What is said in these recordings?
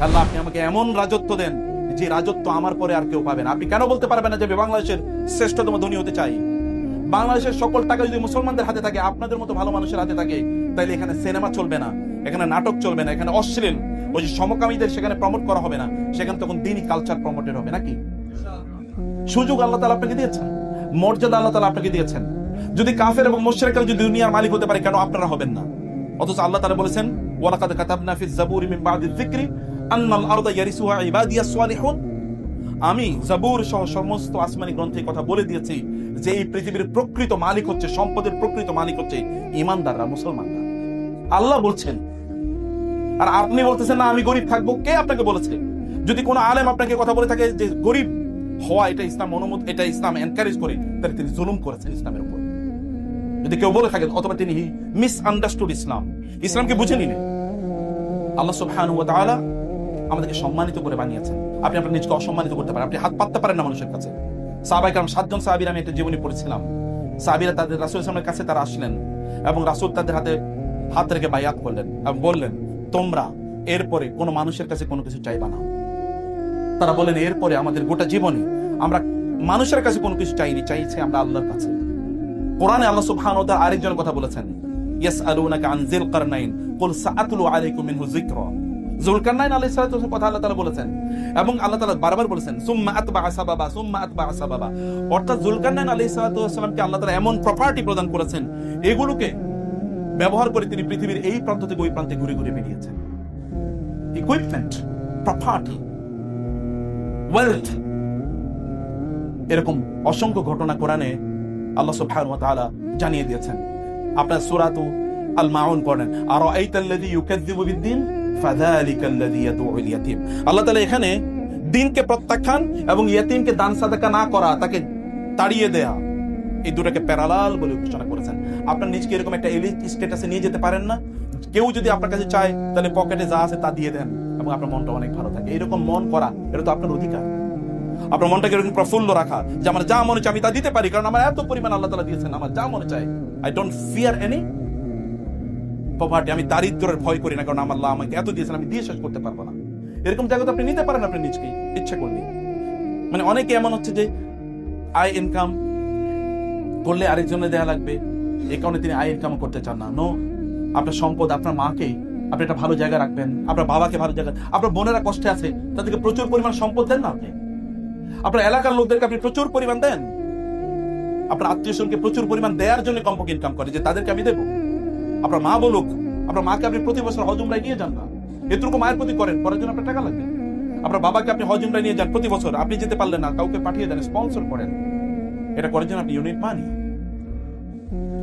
আল্লাহ আপনি আমাকে এমন রাজত্ব দেন যে রাজত্ব আমার পরে আর কেউ পাবে না। আপনি কেন বলতে পারবেন না যে আমি বাংলাদেশের শ্রেষ্ঠতম ধনী হতে চাই? বাংলাদেশের সকল টাকা যদি মুসলমানদের হাতে থাকে, আপনাদের মতো ভালো মানুষের হাতে থাকে, তাহলে এখানে সিনেমা চলবে না, এখানে নাটক চলবে না, এখানে অশ্লীল ওই যে সমকামীদের সেখানে প্রমোট করা হবে না, সেখানে তখন দিনই কালচার প্রমোটেড হবে নাকি? সুযোগ আল্লাহ তাআলা আপনাকে দিয়েছেন, মর্যাদা আল্লাহ তাআলা আপনাকে দিয়েছেন। যদি কাফের এবং মুশরিকরা যদি দুনিয়ার মালিক হতে পারে, কেন আপনারা হবেন না? অথচ আল্লাহ তাআলা বলেছেন ওয়ালাকাদ কাতাবনা ফিজ জাবুরি মিন বাদি যিকরি আন্নাল আরদা ইয়ারিসুহা ইবাদিয়াস সালিহুন। আমি জাবুর সহ সমস্ত আসমানি গ্রন্থে কথা বলে দিয়েছি যে এই পৃথিবীর প্রকৃত মালিক হচ্ছে, সম্পদের প্রকৃত মালিক হচ্ছে ঈমানদাররা, মুসলমানরা। আল্লাহ বলছেন, আর আপনি বলতেছেন না আমি গরিব থাকবো। কে আপনাকে বলেছে? যদি কোনো আলেম আপনাকে কথা বলে থাকে যে গরিব হওয়া এটা ইসলাম অনুমোদন, এটা ইসলাম এনকারেজ করে, তাহলে তিনি জুলুম করেছেন ইসলামের উপর। যদি কেউ বলে থাকেন, অথবা তিনি মিস আন্ডারস্টুড ইসলাম, ইসলামকে বুঝে নিলেন। আল্লাহ সুবহানাহু ওয়া তাআলা আমাদেরকে সম্মানিত করে বানিয়েছেন। আপনি আপনার নিজকে অসম্মানিত করতে পারেন, আপনি হাত পাততে পারেন না মানুষের কাছে। সাহাবায়ে কেরাম 7 জন সাহাবীর আমি একটা জীবনী পড়েছিলাম। সাহাবীরা তাদের রাসূল সাল্লাল্লাহু আলাইহি ওয়াসাল্লামের কাছে তারা আসলেন এবং রাসূল তাদের হাতে হাত রেখে বায়াত করলেন এবং বললেন, তোমরা এরপরে কোনো মানুষের কাছে কোনো কিছু চাইবা না। তারা বলেন, এরপরে আমাদের গোটা জীবনে আমরা মানুষের কাছে কোনো কিছু চাইনি, চাইছি আমরা আল্লাহর কাছে। কোরআনে আল্লাহ সুবহানাহু ওয়া তাআলা আরেকজন কথা বলেছেন, ইয়াসআলুনাকা আন যিল কারনাইন কুল সাআতলু আলাইকুম মিনহু যিকরা। যুলকারনাইন আলাইহিস সালাতু ওয়াস কথা আল্লাহ তাআলা বলেছেন, এবং আল্লাহ তাআলা বারবার বলেছেন সুম্মা আতবাআ সাবাবা সুম্মা আতবাআ সাবাবা। অর্থাৎ যুলকারনাইন আলাইহিস সালাতু ওয়াস সালামকে আল্লাহ তাআলা এমন প্রপার্টি প্রদান করেছেন, এগুলোকে ব্যবহার করে তিনি পৃথিবীর এই প্রান্ত থেকে ওই প্রান্তে ঘুরে ঘুরে বেরিয়েছেন। ইকুইপমেন্ট, প্রপার্টি, ওয়েলথ, এরকম অসংখ্য ঘটনা কোরআনে আল্লাহ সুবহানাহু ওয়া তাআলা জানিয়ে দিয়েছেন। আপনার সূরাতু আল মাউন পড়েন, আরাআইতাল্লাযী ইউকাযযিবু বিদ্দীন ফাযালিকাল্লাযী ইয়াদউল ইয়াতীম। আল্লাহ তাআলা এখানে দ্বীনকে প্রত্যাখ্যান এবং ইয়েতিমকে দান সাদাকা না করা, তাকে তাড়িয়ে দেয়া, এই দুটাকে প্যারালাল বলে ঘোষণা করেছেন। আপনার নিজকে এরকম একটা এলিট স্ট্যাটাসে নিয়ে যেতে পারেন না? কেউ যদি আপনার কাছে চায়, তাহলে পকেটে যা আছে তা দিয়ে দেন এবং আপনার মনটা অনেক ভালো থাকে। এরকম মন করা, এটা তো আপনার অধিকার। আপনার মনটাকে এরকম প্রফুল্ল রাখা যে আমার যা মনে চায় আমি তা দিতে পারি, কারণ আমার এত পরিমাণ আল্লাহ তাআলা দিয়েছেন, আমার যা মনে চায়। I don't fear any poverty. আমি দারিদ্র্যের ভয় করি না, কারণ আল্লাহ আমাকে এত দিয়েছেন, আমি দিয়ে শেষ করতে পারবো না। এরকম জায়গাতে আপনি নিতে পারেন আপনি নিজকে ইচ্ছা করলে। মানে অনেকে এমন হচ্ছে যে আয় ইনকাম করলে আরেকজনে দেয়া লাগবে, এই কারণে তিনি আয় ইনকাম করতে চান না। নো, আপনার সম্পদ, আপনার মাকে আপনি একটা ভালো জায়গা রাখবেন, আপনার বাবাকে ভালো জায়গা, আপনার বোনেরা কষ্টে আছে তাদেরকে প্রচুর পরিমাণ সম্পদ দেন না আপনি, আপনার এলাকার লোকদেরকে আপনি প্রচুর পরিমাণ দেন, আপনার আত্মীয় স্বজনকে প্রচুর পরিমাণ দেওয়ার জন্য কমপক্ষে ইনকাম করে যে তাদেরকে আমি দেবো। আপনার মা বলুক, আপনার মাকে আপনি প্রতি বছর হজ উমরায় নিয়ে যান না, এতটুকু মায়ের প্রতি করেন, করার জন্য আপনার টাকা লাগবে। আপনার বাবাকে আপনি হজ উমরায় নিয়ে যান প্রতি বছর, আপনি যেতে পারলেন না, কাউকে পাঠিয়ে দেন, স্পন্সর করেন, এটা করার জন্য আপনি ইউনিট মানি।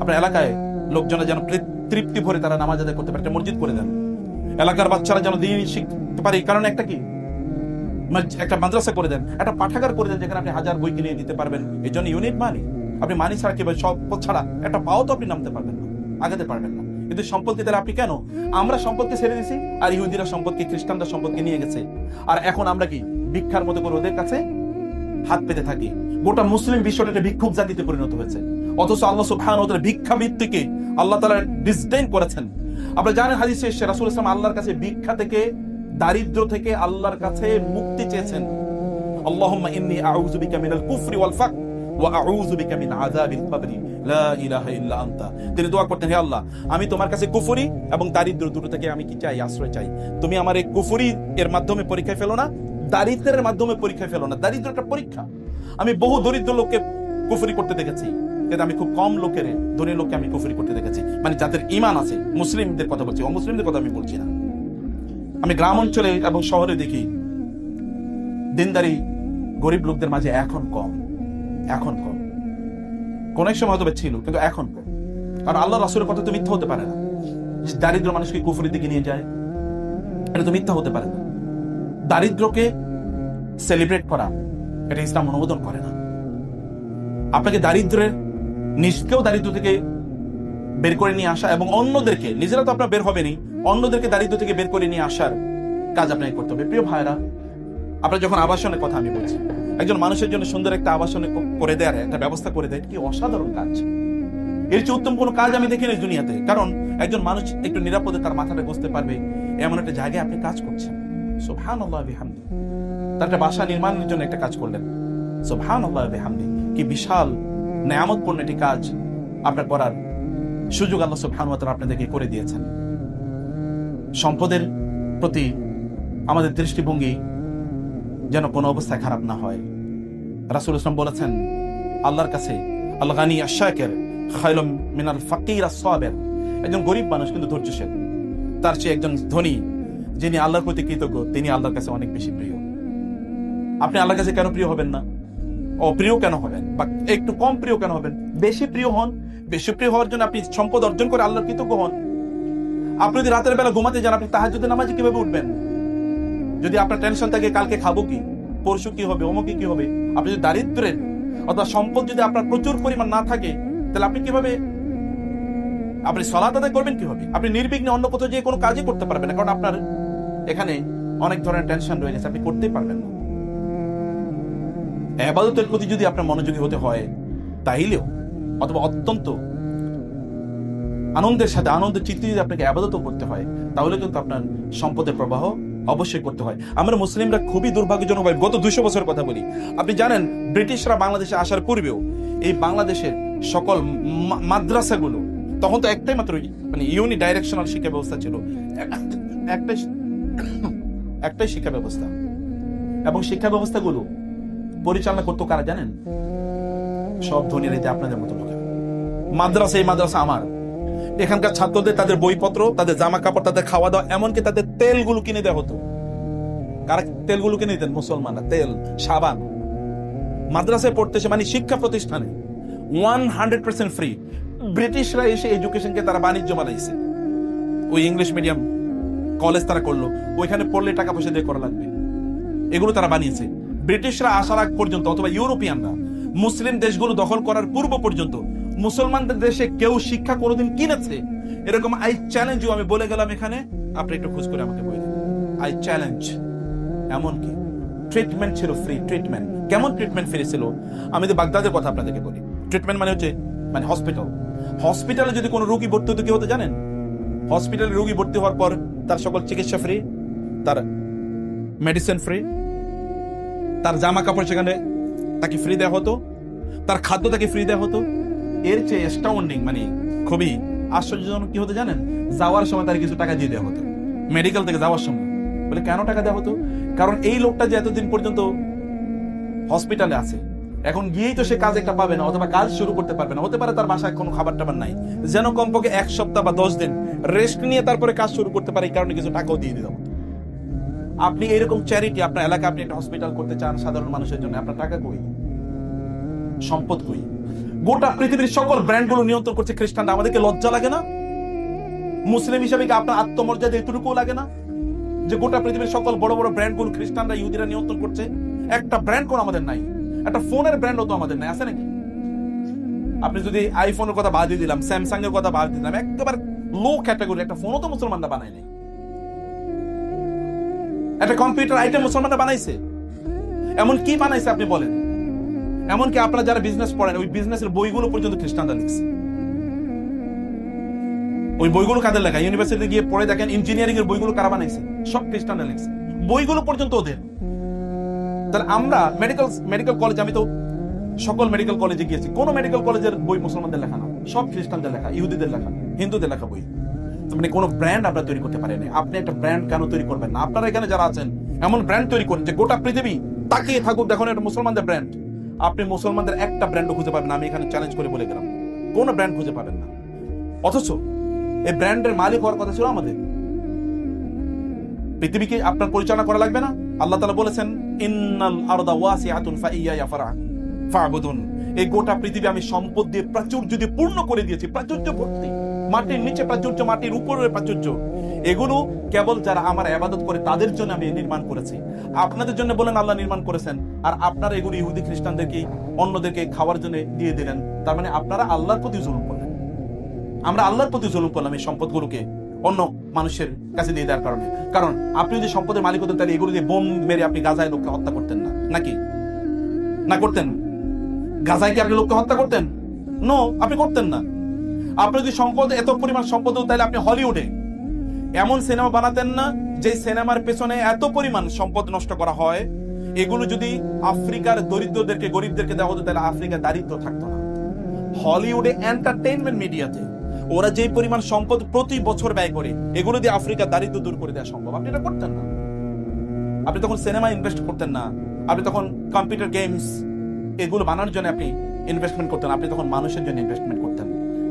আপনার এলাকায় লোকজনের যেন তৃপ্তি ভরে তারা নামাজ আদায় করতে পারে, একটা মসজিদ করে দেন। এলাকার বাচ্চারা যেন দিন শিখতে পারে, কারণ একটা কি একটা মাদ্রাসা করে দেন, একটা পাঠাগার করে দেন যেখানে আপনি 1000 বই কিনে দিতে পারবেন। এই জন্য ইউনিট মানি। আপনি মানি ছাড়া কি সম্পদ ছাড়া একটা পাও তো আপনি নামতে পারবেন না, আগাতে পারবেন না। কিন্তু সম্পদকে তাহলে আপনি কেন? আমরা সম্পদকে ছেড়ে দিছি, আর ইহুদিরা সম্পদকে, খ্রিস্টানরা সম্পদকে নিয়ে গেছে, আর এখন আমরা কি ভিক্ষার মতো করে ওদের কাছে হাত পেতে থাকি। গোটা মুসলিম বিশ্বটা একটা ভিক্ষুক জাতিতে পরিণত হয়েছে। অথচ আল্লাহ সুবহানাহু ওয়া তাআলা ভিক্ষাবৃত্তিকে আল্লাহ তাআলা ডিসডেইন করেছেন। আপনারা জানেন হাদিসে এসেছে রাসূল সাল্লাল্লাহু আলাইহি ওয়াসাল্লাম আল্লাহর কাছে ভিক্ষা থেকে, দারিদ্র্য থেকে আল্লাহর কাছে মুক্তি চেয়েছেন। আল্লাহুম্মা ইন্নী আউযু বিকা মিনাল কুফরি ওয়াল ফাকর ওয়া আউযু বিকা মিন আযাবিল কবরি লা ইলাহা ইল্লা আনতা। তিনি দোয়া করতেন, হে আল্লাহ, আমি তোমার কাছে কুফরি এবং দারিদ্র্য দুটো থেকে আমি কি চাই? আশ্রয় চাই। তুমি আমার এই কুফরি এর মাধ্যমে পরীক্ষায় ফেলো না, দারিদ্র্যের মাধ্যমে পরীক্ষায় ফেলো না। দারিদ্র্য একটা পরীক্ষা। আমি বহু দরিদ্র লোককে কুফরি করতে দেখেছি, কিন্তু আমি খুব কম লোকের, ধনী লোককে আমি কুফরি করতে দেখেছি, মানে যাদের ঈমান আছে। মুসলিমদের কথা বলছি, অমুসলিমদের কথা আমি বলছি না। আমি গ্রাম অঞ্চলে এবং শহরে দেখি দিনদারি গরিব লোকদের মাঝে এখন কম, এখন কম। কোন এক সময় হয়তো ছিল, কিন্তু এখন কম। কারণ আল্লাহ রাসূলের কথা তো মিথ্যা হতে পারে না। দারিদ্র মানুষকে কুফরির দিকে নিয়ে যায়, এটা তো মিথ্যা হতে পারে না। দারিদ্রকে সেলিব্রেট করা, এটা ইসলাম অনুমোদন করে না। আপনাকে দারিদ্রের, নিজকেও দারিদ্র থেকে বের করে নিয়ে আসা এবং অন্যদেরকে, নিজেরা তো আপনার বের হবেনি, অন্যদেরকে দারিদ্র থেকে বের করে নিয়ে আসার কাজ আপনাকে করতে হবে। প্রিয় ভাইরা, আপনার যখন আবাসনের কথা আমি বলছি, একজন মানুষের জন্য সুন্দর একটা আবাসনে করে দেওয়ার একটা ব্যবস্থা করে দেয়, কি অসাধারণ কাজ। এর চেয়ে উত্তম কোনো কাজ আমি দেখিনি দুনিয়াতে। কারণ একজন মানুষ একটু নিরাপদে তার মাথাটা বসতে পারবে এমন একটা জায়গায় আপনি কাজ করছেন। সুবহানাল্লাহ বিহামদি। তার একটা বাসা নির্মাণের জন্য একটা কাজ করলেন, সুবহানাল্লাহ বিহামদি। কি বিশাল নেয়ামতপূর্ণ একটি কাজ আপনার করার সুযোগ আল্লাহ সুবহানাহু ওয়া তাআলা আপনাদেরকে করে দিয়েছেন। সম্পদের প্রতি আমাদের দৃষ্টিভঙ্গি যেন কোনো অবস্থায় খারাপ না হয়। রাসূল ইসলাম বলেছেন, আল্লাহর কাছে আল গানি আশ-শাকির খায়রুম মিনাল ফাকির আস-সাবির। একজন গরিব মানুষ কিন্তু ধৈর্যশীল, তার চেয়ে একজন ধনী যিনি আল্লাহর প্রতি কৃতজ্ঞ, তিনি আল্লাহর কাছে অনেক বেশি প্রিয়। আপনি আল্লাহর কাছে কেন প্রিয় হবেন না? অপ্রিয় কেন হবেন, বা একটু কম প্রিয় কেন হবেন? বেশি প্রিয় হন। বেশি প্রিয় হওয়ার জন্য আপনি সম্পদ অর্জন করে আল্লাহর কৃতজ্ঞ হন। আপনি যদি রাতের বেলা ঘুমাতে যান, আপনি তাহাজ্জুদের নামাজে কিভাবে উঠবেন? যদি আপনার টেনশন থাকে কালকে খাবো কি, পরশু কি হবে, অমুকে কি হবে, আপনি যদি দারিদ্রের অথবা সম্পদ যদি আপনার প্রচুর পরিমাণ না থাকে, তাহলে আপনি কিভাবে আপনি সালাত আদায় করবেন কিভাবে? আপনি নির্বিঘ্নে অন্য কোথাও যেয়ে কোনো কাজই করতে পারবেন না, কারণ আপনার এখানে অনেক ধরনের টেনশন রয়ে গেছে, আপনি করতেই পারবেন না। ইবাদতের প্রতি যদি আপনার মনোযোগী হতে হয় তাইলেও, অথবা অত্যন্ত আনন্দের সাথে আনন্দের চিত্তে যদি আপনাকে ইবাদত করতে হয়, তাহলে কিন্তু আপনার সম্পদের প্রবাহ অবশ্যই করতে হয়। আমরা মুসলিমরা খুবই দুর্ভাগ্যজনক ভাবে গত 200 বছরের কথা বলি। আপনি জানেন ব্রিটিশরা বাংলাদেশে আসার পূর্বেও এই বাংলাদেশের সকল মাদ্রাসাগুলো, তখন তো একটাই মাত্র মানে ইউনি ডাইরেকশনাল শিক্ষা ব্যবস্থা ছিল, একটাই শিক্ষা ব্যবস্থা, এবং শিক্ষা ব্যবস্থাগুলো পরিচালনা করতো কারা জানেন? সব ধনীরা, আপনাদের মতো লোক। মাদ্রাসা, এই মাদ্রাসা আমার, এখানকার ছাত্রদের তাদের বইপত্র, তাদের জামা কাপড়, তাদের খাওয়া দাওয়া, এমনকি তাদের তেলগুলো কিনে দেওয়া হতো। কারা তেলগুলো কিনে দিতেন? মুসলমানরা। তেল, সাবান। মাদ্রাসায় পড়তেছে মানে শিক্ষা প্রতিষ্ঠানে 100% ফ্রি। ব্রিটিশরা এসে এডুকেশনকে তারা বাণিজ্য বানাইছে। ওই ইংলিশ মিডিয়াম কলেজ তারা করলো, ওইখানে পড়লে টাকা পয়সা দিয়ে করা লাগবে, এগুলো তারা বানিয়েছে। ব্রিটিশরা আসার আগ পর্যন্ত, অথবা ইউরোপিয়ানরা মুসলিম দেশগুলো দখল করার পূর্ব পর্যন্ত মুসলমানদের দেশে কেউ শিক্ষা কোনোদিন কিনেছে এরকম? আই চ্যালেঞ্জ ইউ, আমি বলে গেলাম এখানে, আপনি একটু খোঁজ করে আমাকে বলে দিন। I challenge. এমনকি ট্রিটমেন্ট ছিল ফ্রি। ট্রিটমেন্ট কেমন? ট্রিটমেন্ট ফ্রি ছিল। আমি তো বাগদাদের কথা আপনাদেরকে বলি। ট্রিটমেন্ট মানে হচ্ছে মানে হসপিটাল। হসপিটালে যদি কোনো রোগী ভর্তি হতো, কি হতো জানেন? হসপিটালে রোগী ভর্তি হওয়ার পর তার সকল চিকিৎসা ফ্রি, তার মেডিসিন ফ্রি, তার জামা কাপড় সেখানে তাকে ফ্রি দেওয়া হতো, তার খাদ্য তাকে ফ্রি দেওয়া হতো। এর চেয়ে অ্যাস্টাউন্ডিং মানে খুবই আশ্চর্যজনক কি হতো জানেন? যাওয়ার সময় তার কিছু টাকা দিয়ে দেওয়া হতো, মেডিকেল থেকে যাওয়ার সময়। বলে কেন টাকা দেওয়া হতো? কারণ এই লোকটা যে এতদিন পর্যন্ত হসপিটালে আছে, এখন গিয়েই তো সে কাজ একটা পাবে না, অথবা কাজ শুরু করতে পারবে না। হতে পারে তার বাসায় কোনো খাবার টাবার নাই, যেন কমপক্ষে 1 সপ্তাহ বা 10 দিন রেস্ট নিয়ে তারপরে কাজ শুরু করতে পারে, এই কারণে কিছু টাকাও দিয়ে দেওয়া হতো। আপনি এরকম চ্যারিটি আপনার এলাকায় আপনি একটা হসপিটাল করতে চান সাধারণ মানুষের জন্য, আপনার টাকা কই, সম্পদ কই? গোটা পৃথিবীর সকল ব্র্যান্ডগুলো নিয়ন্ত্রণ করছে খ্রিস্টানরা। আমাদেরকে লজ্জা লাগে না? মুসলিম হিসেবে কি আপনার আত্মমর্যাদা এতটুকুও লাগে না যে গোটা পৃথিবীর সকল বড় বড় ব্র্যান্ডগুলো খ্রিস্টানরা, ইহুদিরা নিয়ন্ত্রণ করছে? একটা ব্র্যান্ড কোন আমাদের নাই? একটা ফোনের ব্র্যান্ডও তো আমাদের নাই, আছে নাকি? আপনি যদি আইফোনের কথা বাদ দিয়ে দিলাম, স্যামসাং এর কথা বাদ দিলাম, একেবারে লো ক্যাটাগরি একটা ফোনও তো মুসলমানরা বানায় নাই। একটা কম্পিউটার আইটেম মুসলমানরা বানাইছে? এমন কি বানাইছে আপনি বলেন? এমনকি আপনারা যারা বিজনেস পড়েন, ওই বিজনেসের বইগুলো পর্যন্ত খ্রিস্টানরা লিখছে। ওই বইগুলো কাদের লেখা? ইউনিভার্সিটিতে গিয়ে পড়ে দেখেন, ইঞ্জিনিয়ারিং এর বইগুলো কারা বানাইছে? সব খ্রিস্টানরা লিখছে, বইগুলো পর্যন্ত ওদের। তাহলে আমরা মেডিকেল কলেজ, আমি তো সকল মেডিকেল কলেজে গিয়েছি, কোন মেডিকেল কলেজের বই মুসলমানদের লেখা না, সব খ্রিস্টানদের লেখা, ইহুদিদের লেখা, হিন্দুদের লেখা বই। মানে কোন ব্র্যান্ড আমরা তৈরি করতে পারি না। আপনি একটা ব্র্যান্ড কেন তৈরি করবেন না? আপনারা এখানে যারা আছেন এমন ব্র্যান্ড তৈরি করেন যে গোটা পৃথিবী তাকিয়ে থাকুক, দেখুন এটা মুসলমানদের ব্র্যান্ড। আপনি মুসলমানদের একটা ব্র্যান্ডও খুঁজে পাবেন না, আমি এখানে চ্যালেঞ্জ করে বলে গেলাম, কোন ব্র্যান্ড খুঁজে পাবেন না। অথচ এই ব্র্যান্ডের মালিক হওয়ার কথা ছিল আমাদের। পৃথিবীকে আপনার পরিচালনা করা লাগবে না? আল্লাহ তাআলা বলেছেন, ইন্নাল আরদা ওয়াসিআতুন ফাইয়া ফা'বুদুন। এই গোটা পৃথিবী আমি সম্পদ দিয়ে প্রাচুর্য দিয়ে পূর্ণ করে দিয়েছি, প্রাচুর্য ভর্তি। মাটির নিচে প্রাচুর্য, মাটির উপরে প্রাচুর্য। এগুলো কেবল যারা আমার ইবাদত করে তাদের জন্য আমি নির্মাণ করেছি। আপনাদের জন্য বলেন আল্লাহ নির্মাণ করেছেন, আর আপনারা এগুলো ইহুদি খ্রিস্টানদেরকে, অন্যদেরকে খাওয়ার জন্য দিয়ে দিলেন। তার মানে আপনারা আল্লাহর প্রতি জুলুম করলেন। আমরা আল্লাহর প্রতি জুলুম করলাম এই সম্পদগুলোকে অন্য মানুষের কাছে দিয়ে দেওয়ার কারণে। কারণ আপনি যদি সম্পদের মালিক হতেন, তাহলে এগুলো দিয়ে বোম মেরে আপনি গাজায় লোককে হত্যা করতেন না, নাকি? না করতেন? গাজায় কি আপনি লোককে হত্যা করতেন? নো, আপনি করতেন না। আপনি যদি সম্পদ, এত পরিমাণ সম্পদ, তাহলে আপনি হলিউডে এমন সিনেমা বানাতেন না যে সিনেমার পেছনে এত পরিমাণ সম্পদ নষ্ট করা হয়, এগুলো যদি আফ্রিকার দরিদ্রদেরকে, গরিবদেরকে দেওয়া হতো, তাহলে আফ্রিকা দারিদ্র থাকতো না। হলিউডে, এন্টারটেইনমেন্ট মিডিয়াতে ওরা যে পরিমাণ সম্পদ প্রতি বছর ব্যয় করে, এগুলো দিয়ে আফ্রিকার দারিদ্র দূর করে দেওয়া সম্ভব। আপনি এটা করতেন না। আপনি তখন সিনেমা ইনভেস্ট করতেন না, আপনি তখন কম্পিউটার গেমস এগুলো বানানোর জন্য আপনি ইনভেস্টমেন্ট করতেন, আপনি তখন মানুষের জন্য ইনভেস্টমেন্ট করতেন,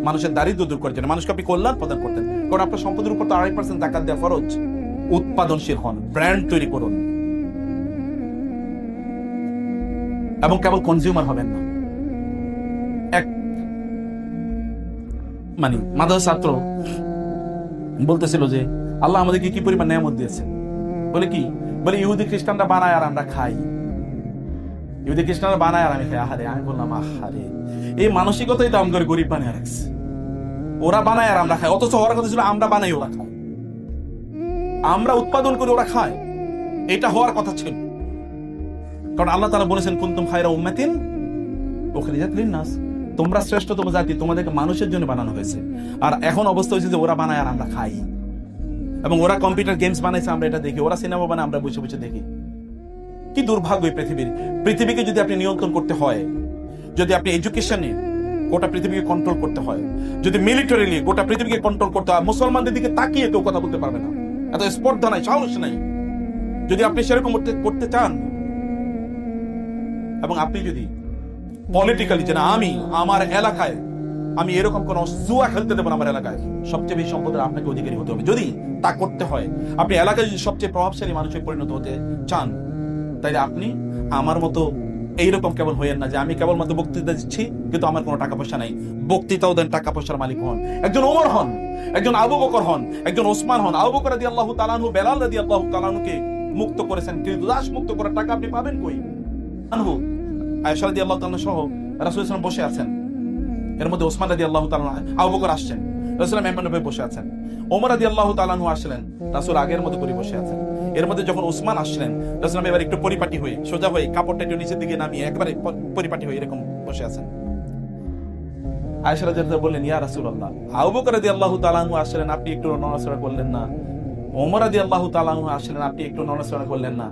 মানুষের দারিদ্র দূর করার জন্য, মানুষকে আপনি কল্যাণ প্রদান করতেন। কারণ আপনার সম্পদের উপর তো 2.5% যাকাত দেওয়া ফরজ। উৎপাদনশীল হন, ব্র্যান্ড তৈরি করুন, এবং কেবল কনজিউমার হবেন না। এক মাদ্রাসা ছাত্র বলতেছিল যে আল্লাহ আমাদেরকে কি পরিমাণ নিয়ামত দিয়েছে। বলে কি? বলে ইহুদি খ্রিস্টানরা বানায় আর আমরা খাই, ইহুদি খ্রিস্টানরা বানায় আর আমি খাই। আহারে, আমি বললাম আহারে, এই মানসিকতাই তো আমাদের গরিব বানিয়ে রাখছে। ওরা বানায় আর আমরা খাই, অথচ ওরা কথা ছিল আমরা বানাই ওরা খায়, আমরা উৎপাদন করি ওরা খায়। এটা হওয়ার কথা ছিল, কারণ আল্লাহ তাআলা বলেছেন কুনতুম খায়রা উম্মাতিন উখরিজাত লিন-নাস, তোমরা শ্রেষ্ঠতম জাতি, তোমাদেরকে মানুষের জন্য বানানো হয়েছে। আর এখন অবস্থা হয়েছে যে ওরা বানায় আর আমরা খাই, এবং ওরা কম্পিউটার গেমস বানাইছে আমরা এটা দেখি, ওরা সিনেমা বানায় আমরা বসে বসে দেখি। কি দুর্ভাগ্য এই পৃথিবীকে যদি আপনি নিয়ন্ত্রণ করতে হয়, যদি আপনি এডুকেশনে গোটা পৃথিবীকে কন্ট্রোল করতে হয়, যদি মিলিটারিলি গোটা পৃথিবীকে কন্ট্রোল করতে হয়, মুসলমানদের দিকে তাকিয়ে কেউ কথা বলতে পারবে না, এত স্পর্ধা নাই, সাহস নাই। যদি আপনি সেরকম করতে চান, এবং আপনি যদি পলিটিক্যালি যে না, আমি আমার এলাকায় আমি এরকম কোন জুয়া খেলতে দেবো না, আমার এলাকায় সবচেয়ে বেশি সম্পদের আপনাকে অধিকারী হতে হবে। যদি তা করতে হয়, আপনি এলাকায় যদি সবচেয়ে প্রভাবশালী মানুষে পরিণত হতে চান, তাইলে আপনি আমার মতো এইরকম কেবল হইয়েন না যে আমি কেবলমাত্র বক্তৃতা দিচ্ছি কিন্তু আমার কোনো টাকা পয়সা নাই। বক্তৃতাও দেন, টাকা পয়সার মালিক হন, একজন ওমর হন, একজন আবু বকর হন, একজন ওসমান হন। আবু বকর রাদিয়াল্লাহু তাআলা আনহু বেলাল রাদিয়াল্লাহু তাআলা আনহুকে মুক্ত করেছেন, কিন্তু দাস মুক্ত করার টাকা আপনি পাবেন কই? আনহু আয়েশা রাদিয়াল্লাহু তাআলা সহ রাসূল সাল্লাল্লাহু আলাইহি ওয়াসাল্লাম বসে আছেন, এর মধ্যে ওসমান রাদিয়াল্লাহু তাআলা, আবু বকর আসছেন, রাসূল মেহমানভাবে বসে আছেন, ওমর রাদিয়াল্লাহু তাআলা আনহু আসলেন, রাসূল আগের মতো করে বসে আছেন। এর মধ্যে যখন ওসমান আসলেন, রাসূল এবার একটু পরিপাটি হয়ে, সোজা হয়ে, কাপড়টা একটু নিচের দিকে নামিয়ে একবারে পরিপাটি হয়ে এরকম বসে আছেন। আয়েশা রাদিয়াল্লাহু বললেন, ইয়া রাসূলুল্লাহ, আবু বকর রাদিয়াল্লাহু তাআলা আনহু আসলেন, আপনি একটু নড়াচড়া করলেন না? ওমর রাদিয়াল্লাহু তাআলা আনহু আসলেন, আপনি একটু নড়াচড়া করলেন না?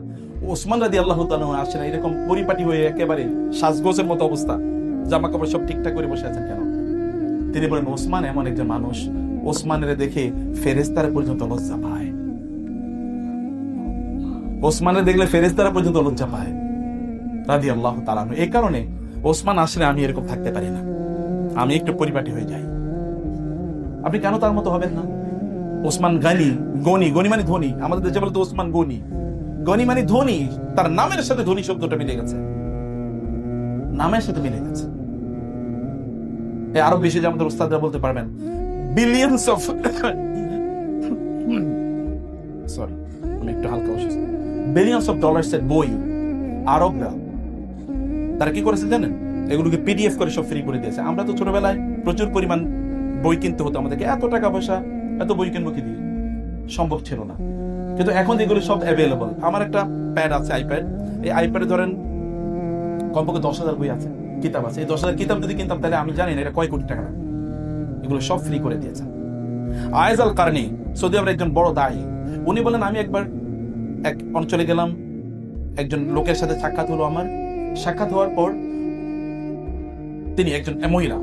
ওসমান রাদিয়াল্লাহু তাআলা আনহু আসলেন, এরকম পরিপাটি হয়ে একেবারে সাজগোজের মতো অবস্থা, জামা কাপড় সব ঠিকঠাক করে বসে আছেন কেন? তিনি বলেন, ওসমান এমন একজন মানুষ, ওসমানের দেখে ফেরেশতারা পর্যন্ত লজ্জা পায়। ওসমানের দেখলে ফেরেশতারা পর্যন্ত লজ্জা পায় রাদিয়াল্লাহু তাআলা আনহু। এই কারণে ওসমান আসলে আমি এরকম থাকতে পারি না, আমি একটু পরিপাটি হয়ে যাই। আপনি কেন তার মতো হবেন না? ওসমান গনি, গনি মানে ধনী, আমাদের দেশে বলতে ওসমান গনি মানে ধনী, তার নামের সাথে ধনী শব্দটা মিলে গেছে, নামের সাথে মিলে গেছে। আরো বেশি যে আমাদের উস্তাদরা বলতে পারবেন, বিলিয়নস অফ সরি আমি একটু হালকা অসুস্থ, বিলিয়নস অফ ডলার্স এর বই আরবরা তারা কি করেছে জানেন? এগুলোকে পিডিএফ করে সব ফ্রি করে দিয়েছে। আমরা তো ছোটবেলায় প্রচুর পরিমাণ বই কিনতে হতো, আমাদেরকে এত টাকা পয়সা, এত বই কিনবো কি দিয়ে, সম্ভব ছিল না। কিন্তু এখন এগুলো সব অ্যাভেলেবল। আমার একটা প্যাড আছে, আইপ্যাড, এই আইপ্যাডে ধরেন কমপক্ষে 10,000 বই আছে, কিতাব আছে। এই 10,000 কিতাব যদি কিনতাম তাহলে আমি জানি না এটা কয় কোটি টাকা। এগুলো সব ফ্রি করে দিয়েছেন। আয়েজ আল কারনি, সৌদি আরবের একজন বড় দায়ী, উনি বলেন, আমি একবার এক অঞ্চলে গেলাম, একজন লোকের সাথে সাক্ষাৎ হলো আমার। সাক্ষাৎ হওয়ার পর তিনি একজন মহিলা,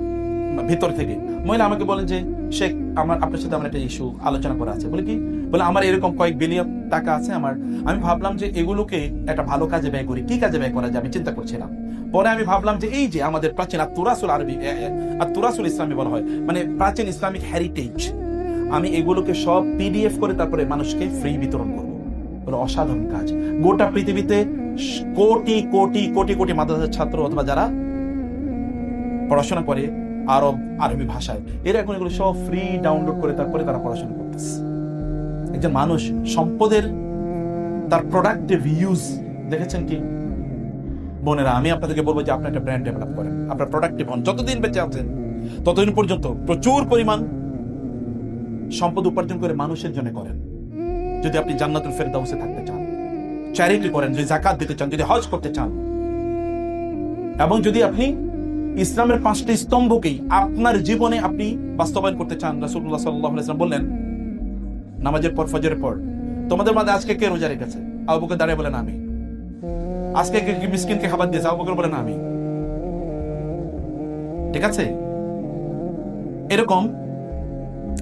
ভিতর থেকে মহিলা আমাকে বলেন যে শেখ, আপনার সাথে আমার একটা ইস্যু আলোচনা করা আছে। বলে কি? বলে আমার এরকম কয়েক বিলিয়ন টাকা আছে আমার, আমি ভাবলাম যে এগুলোকে একটা ভালো কাজে ব্যয় করি, কি কাজে ব্যয় করা যায় আমি চিন্তা করছিলাম। পরে আমি ভাবলাম যে এই যে আমাদের প্রাচীন আত-তুরাসুল আরবি, আত-তুরাসুল ইসলামী বলা হয়, মানে প্রাচীন ইসলামিক হেরিটেজ, আমি এগুলোকে সব পিডিএফ করে তারপরে মানুষকে ফ্রি বিতরণ করব। বলে অসাধারণ কাজ। গোটা পৃথিবীতে কোটি কোটি কোটি কোটি মাদ্রাসার ছাত্র অথবা যারা পড়াশোনা করে আরবি ভাষায়, এরা এখন এগুলো সব ফ্রি ডাউনলোড করে তারপরে তারা পড়াশোনা করতেছে। একজন মানুষ সম্পদের তার প্রোডাক্টিভ ইউজ দেখেছেন কি? বোনেরা, আমি আপনাদেরকে বলবো যে আপনি একটা ব্র্যান্ড ডেভেলপ করেন, আপনার প্রোডাক্টিভ হন। যতদিন বেঁচে আছেন ততদিন পর্যন্ত প্রচুর পরিমাণ সম্পদ উপার্জন করে মানুষের জন্য করেন। যদি আপনি জান্নাতুল ফেরদাউসে থাকতে চান, চ্যারিটি করেন, যদি যাকাত দিতে চান, যদি হজ করতে চান, এবং যদি আপনি ইসলামের 5টি স্তম্ভকেই আপনার জীবনে আপনি বাস্তবায়ন করতে চান। রাসূলুল্লাহ সাল্লাল্লাহু আলাইহি ওয়াসাল্লাম বললেন, নামাজের পর, ফজরের পর তোমাদের মাঝে আজকে কে রোজা রেখেছে? আবু বকর দাঁড়িয়ে বলেন আমি। আজকে কে মিসকিনকে খাবার দিয়েছে? আবু বকর বলেন আমি। ঠিক আছে? এরকম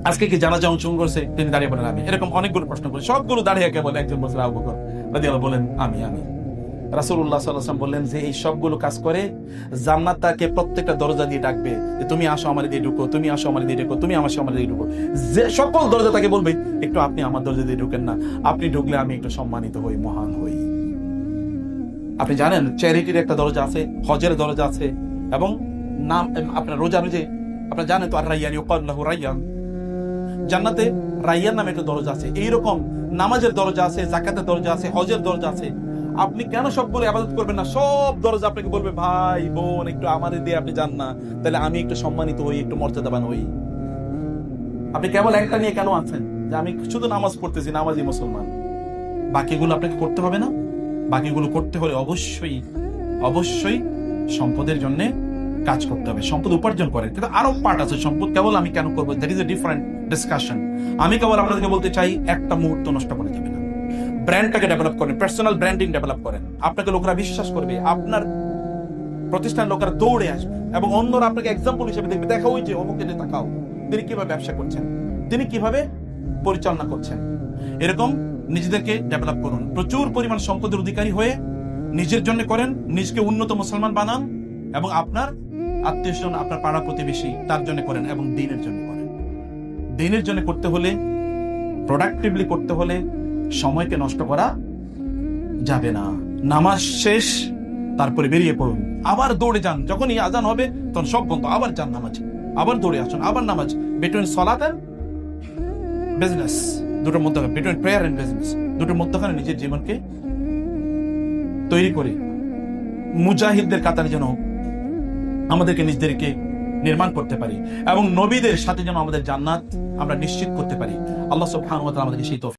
আজকে কি জানাজা অংশগ্রহণ করছে? তিনি দাঁড়িয়ে বলেন আমি। এরকম অনেকগুলো প্রশ্ন করে সবগুলো দাঁড়িয়ে কেবল একজন বলছে আবু বকর রাদিয়াল্লাহু বলেন আমি। রাসূলুল্লাহ সাল্লাল্লাহু আলাইহি ওয়াসাল্লাম বললেন যে এই সবগুলো কাজ করে জান্নাত তাকে প্রত্যেকটা দরজা দিয়ে ডাকবে যে তুমি আসো আমার দিয়ে ঢুকো, তুমি আসো আমার দিয়ে ঢুকো, তুমি আমার দিয়ে ঢুকো। যে সকল দরজা তাকে বলবে একটু আপনি আমার দরজা দিয়ে ঢুকেন না, আপনি ঢুকলে আমি একটু সম্মানিত হই, মহান হই। আপনি জানেন চ্যারিটির একটা দরজা আছে, হজের দরজা আছে, এবং নাম আপনার রোজা অনুযায়ী আপনারা জানেন তো আর রাইয়ান ইউকাল লাহু রাইয়ান, জান্নাতে রাইয়ান নামে একটা দরজা আছে। এইরকম নামাজের দরজা আছে, যাকাতের দরজা আছে, হজের দরজা আছে। আপনি কেন সবগুলো ইবাদত করবেন না? সব দরজা আপনাকে বলবে ভাই বোন একটু আমাদের দিয়ে আপনি যান না, তাহলে আমি একটু সম্মানিত হই, একটু মর্যাদাবান হই। আপনি কেবল একটা নিয়ে কেন আছেন যে আমি শুধু নামাজ পড়তেছি, নামাজি মুসলমান? বাকিগুলো আপনাকে করতে হবে না? বাকিগুলো করতে হলে অবশ্যই অবশ্যই সম্পদের জন্য কাজ করতে হবে, সম্পদ উপার্জন করেন। কিন্তু আরো পার্ট আছে সম্পদ কেবল আমি কেন করবো, that is a different discussion. আমি কেবল আপনাদেরকে বলতে চাই একটা মুহূর্ত নষ্ট করা যাবে না। ব্র্যান্ডটাকে ডেভেলপ করেন, পার্সোনাল ব্র্যান্ডিং ডেভেলপ করেন। আপনাকে লোকরা বিশ্বাস করবে, আপনার প্রতিষ্ঠান লোকেরা দৌড়ে আসবে এবং অন্যরা আপনাকে এক্সাম্পল হিসেবে দেখবে, দেখা ওই যে অমুকে তাকাও, তিনি কিভাবে ব্যবসা করছেন, তিনি কিভাবে পরিচালনা করছেন। এরকম নিজেদেরকে ডেভেলপ করুন, প্রচুর পরিমাণ সম্পদের অধিকারী হয়ে নিজের জন্য করেন, নিজকে উন্নত মুসলমান বানান, এবং আপনার আত্মীয়স্বজন, আপনার পাড়া প্রতিবেশী তার জন্য করেন, এবং দিনের জন্য করেন। দিনের জন্য করতে হলে, প্রোডাক্টিভলি করতে হলে সময়কে নষ্ট করা যাবে না। নামাজ শেষ, তারপরে বেরিয়ে পড়ুন, আবার দৌড়ে যান। যখনই আজান হবে তখন সব বন্ধ, আবার যান নামাজ, আবার দৌড়ে আসুন, আবার নামাজ। বিটুইন সালাত এন্ড বিজনেস, দুটোর মধ্যে, বিটুইন প্রেয়ার এন্ড বিজনেস, দুটোর মধ্যখানে নিজের জীবনকে তৈরি করে মুজাহিদদের কাতারে যেন আমাদেরকে নিজেদেরকে নির্মাণ করতে পারি, এবং নবীদের সাথে যেন আমাদের জান্নাত আমরা নিশ্চিত করতে পারি। আল্লাহ সুবহানাহু ওয়া তাআলা আমাদেরকে সেই তৌফিক